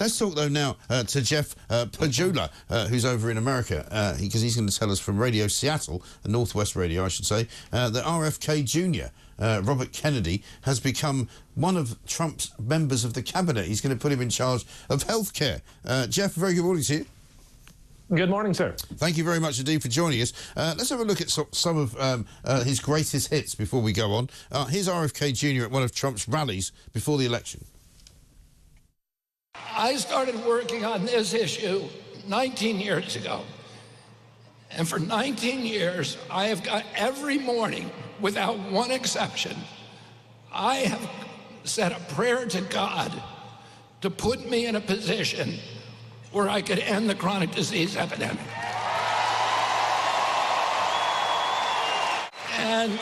Let's talk, though, now to Jeff Pohjola, who's over in America, because he's going to tell us from Radio Seattle, Northwest Radio, I should say, that RFK Jr., Robert Kennedy, has become one of Trump's members of the cabinet. He's going to put him in charge of healthcare. Jeff, very good morning to you. Good morning, sir. Thank you very much indeed for joining us. Let's have a look at some of his greatest hits before we go on. Here's RFK Jr. at one of Trump's rallies before the election. I started working on this issue 19 years ago. And for 19 years, I have got every morning, without one exception, I have said a prayer to God to put me in a position where I could end the chronic disease epidemic. And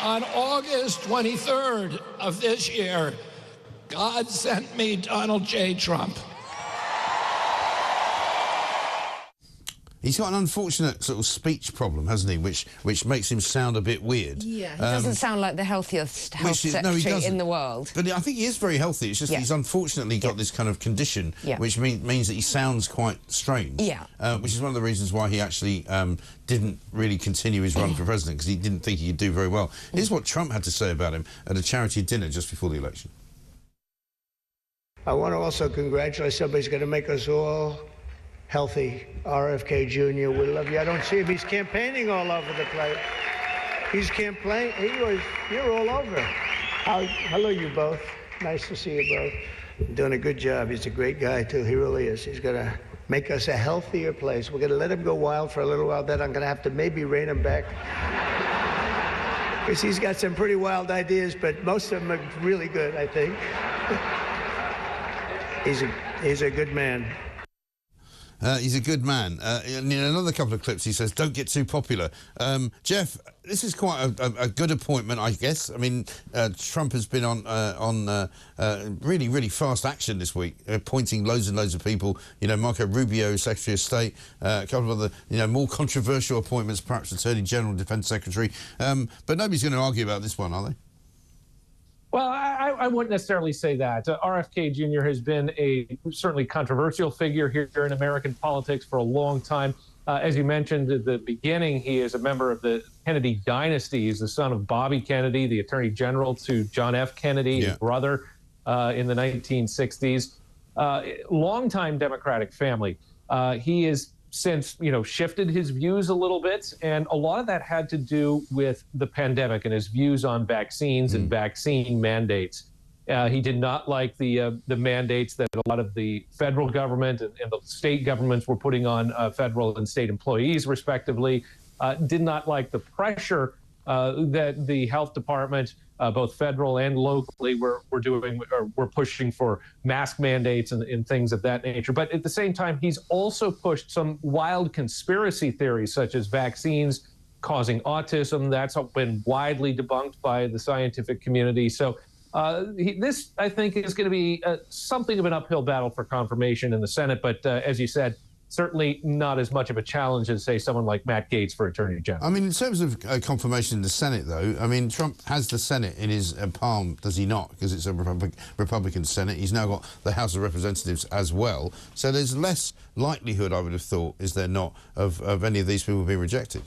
on August 23rd of this year, God sent me Donald J. Trump. He's got an unfortunate sort of speech problem, hasn't he, which makes him sound a bit weird. Yeah, he doesn't sound like the healthiest health secretary in the world. But I think he is very healthy. It's just he's unfortunately got this kind of condition, which means that he sounds quite strange. Yeah. Which is one of the reasons why he actually didn't really continue his run for president, because he didn't think he could do very well. Here's what Trump had to say about him at a charity dinner just before the election. I want to also congratulate somebody's going to make us all healthy. RFK Jr., we love you. I don't see him. He's campaigning all over the place. He's campaigning. You're all over. Hello, you both. Nice to see you both. Doing a good job. He's a great guy, too. He really is. He's going to make us a healthier place. We're going to let him go wild for a little while. Then I'm going to have to maybe rein him back, because he's got some pretty wild ideas, but most of them are really good, I think. He's a good man. He's a good man. In another couple of clips, he says, "Don't get too popular." Jeff, this is quite a good appointment, I guess. I mean, Trump has been on really, really fast action this week, appointing loads and loads of people. You know, Marco Rubio, Secretary of State, a couple of other, more controversial appointments, perhaps Attorney General, Defense Secretary. But nobody's going to argue about this one, are they? Well, I wouldn't necessarily say that. RFK Jr. has been a certainly controversial figure here in American politics for a long time. As you mentioned at the beginning, he is a member of the Kennedy dynasty. He's the son of Bobby Kennedy, the Attorney General to John F. Kennedy, his brother in the 1960s. Longtime Democratic family. He is since, shifted his views a little bit, and a lot of that had to do with the pandemic and his views on vaccines and vaccine mandates. He did not like the mandates that a lot of the federal government and the state governments were putting on federal and state employees, respectively. Did not like the pressure that the health department, both federal and locally, were pushing for mask mandates and things of that nature. But at the same time, he's also pushed some wild conspiracy theories, such as vaccines causing autism. That's been widely debunked by the scientific community. So this, I think, is going to be something of an uphill battle for confirmation in the Senate. But as you said, certainly not as much of a challenge as, say, someone like Matt Gaetz for Attorney General. I mean, in terms of confirmation in the Senate, though, I mean, Trump has the Senate in his palm, does he not? Because it's a Republican Senate. He's now got the House of Representatives as well. So there's less likelihood, I would have thought, is there not, of any of these people being rejected?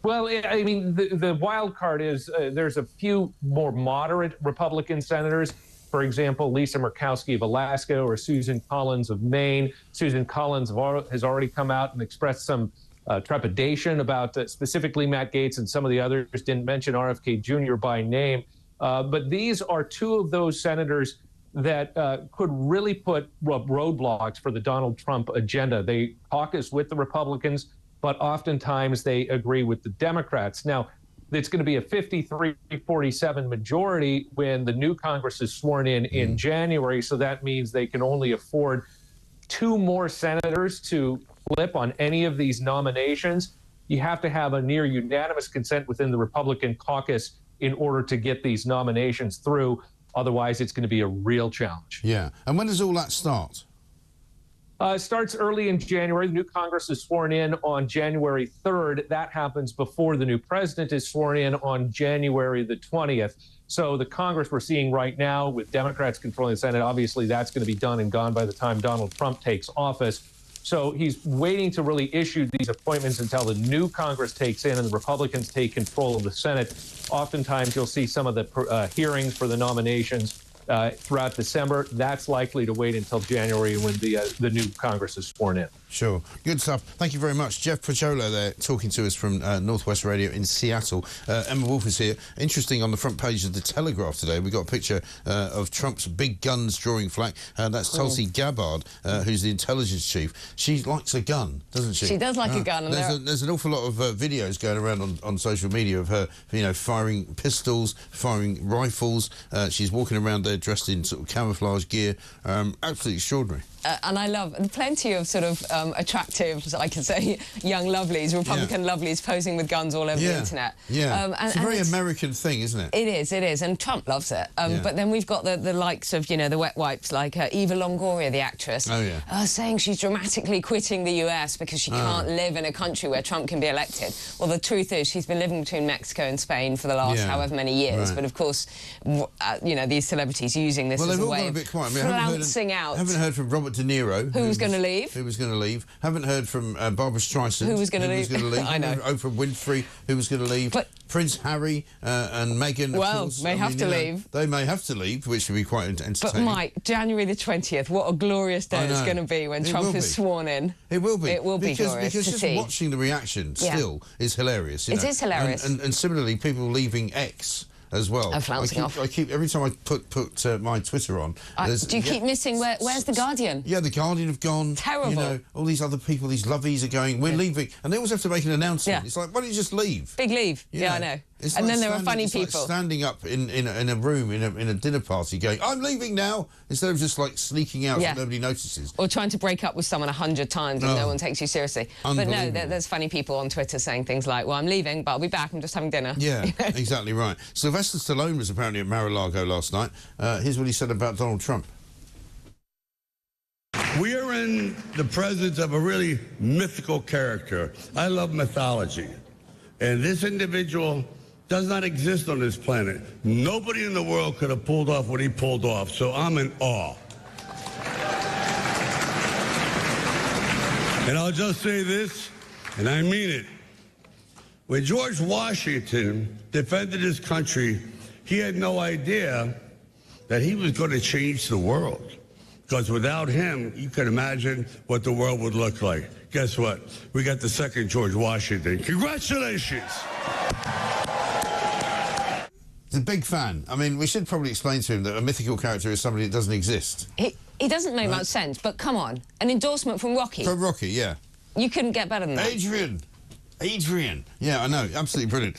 Well, I mean, the wild card is there's a few more moderate Republican senators. For example, Lisa Murkowski of Alaska or Susan Collins of Maine. Susan Collins has already come out and expressed some trepidation about specifically Matt Gaetz, and some of the others didn't mention RFK Jr. by name. But these are two of those senators that could really put roadblocks for the Donald Trump agenda. They caucus with the Republicans, but oftentimes they agree with the Democrats. Now, it's going to be a 53-47 majority when the new Congress is sworn in January. So that means they can only afford 2 more senators to flip on any of these nominations. You have to have a near unanimous consent within the Republican caucus in order to get these nominations through. Otherwise, it's going to be a real challenge. Yeah. And when does all that start? It starts early in January. The new Congress is sworn in on January 3rd. That happens before the new president is sworn in on January the 20th. So the Congress we're seeing right now with Democrats controlling the Senate, obviously that's going to be done and gone by the time Donald Trump takes office. So he's waiting to really issue these appointments until the new Congress takes in and the Republicans take control of the Senate. Oftentimes you'll see some of the hearings for the nominations throughout December. That's likely to wait until January when the new Congress is sworn in. Sure. Good stuff. Thank you very much. Jeff Pohjola there talking to us from Northwest Radio in Seattle. Emma Wolf is here. Interesting, on the front page of The Telegraph today, we got a picture of Trump's big guns drawing flag. That's Tulsi Gabbard, who's the intelligence chief. She likes a gun, doesn't she? She does like a gun. And there's an awful lot of videos going around on social media of her, firing pistols, firing rifles. She's walking around there dressed in sort of camouflage gear. Absolutely extraordinary. And I love plenty of sort of attractive, I can say, young lovelies, Republican lovelies posing with guns all over the internet. Yeah, it's a very American thing, isn't it? It is, and Trump loves it. But then we've got the likes of, the wet wipes, like Eva Longoria, the actress, saying she's dramatically quitting the US because she can't live in a country where Trump can be elected. Well, the truth is she's been living between Mexico and Spain for the last however many years. But of course, these celebrities using this as a way of flouncing out. I haven't heard from Robert De Niro, who was going to leave. Who was going to leave. Haven't heard from Barbara Streisand, who was going to leave. I know. Oprah Winfrey, who was going to leave. But Prince Harry and Meghan, well, of course. may have to leave. They may have to leave, which would be quite entertaining. But Mike, January the 20th, what a glorious day it's going to be when Trump is sworn in. It will be. It will be glorious because to just see. Watching the reaction still is hilarious. It is hilarious. And similarly, people leaving X as well. I keep every time I put my Twitter on. Do you keep missing where's the Guardian? Yeah, the Guardian have gone. Terrible. All these other people, these lovies are going. We're leaving, and they always have to make an announcement. It's like, why don't you just leave? Big leave. Yeah, I know. And then there are funny people standing up in a room in a dinner party, going, "I'm leaving now," instead of just like sneaking out so nobody notices. Or trying to break up with someone 100 times and no one takes you seriously. But no, there's funny people on Twitter saying things like, "Well, I'm leaving, but I'll be back. I'm just having dinner." Yeah, exactly right. Sylvester Stallone was apparently at Mar-a-Lago last night. Here's what he said about Donald Trump. We are in the presence of a really mythical character. I love mythology. And this individual does not exist on this planet. Nobody in the world could have pulled off what he pulled off, so I'm in awe. And I'll just say this, and I mean it. When George Washington defended his country, he had no idea that he was going to change the world. Because without him, you can imagine what the world would look like. Guess what? We got the second George Washington. Congratulations! He's a big fan. I mean, we should probably explain to him that a mythical character is somebody that doesn't exist. He doesn't make much sense, but come on. An endorsement from Rocky. From Rocky, yeah. You couldn't get better than that. Adrian! Yeah, I know. Absolutely brilliant.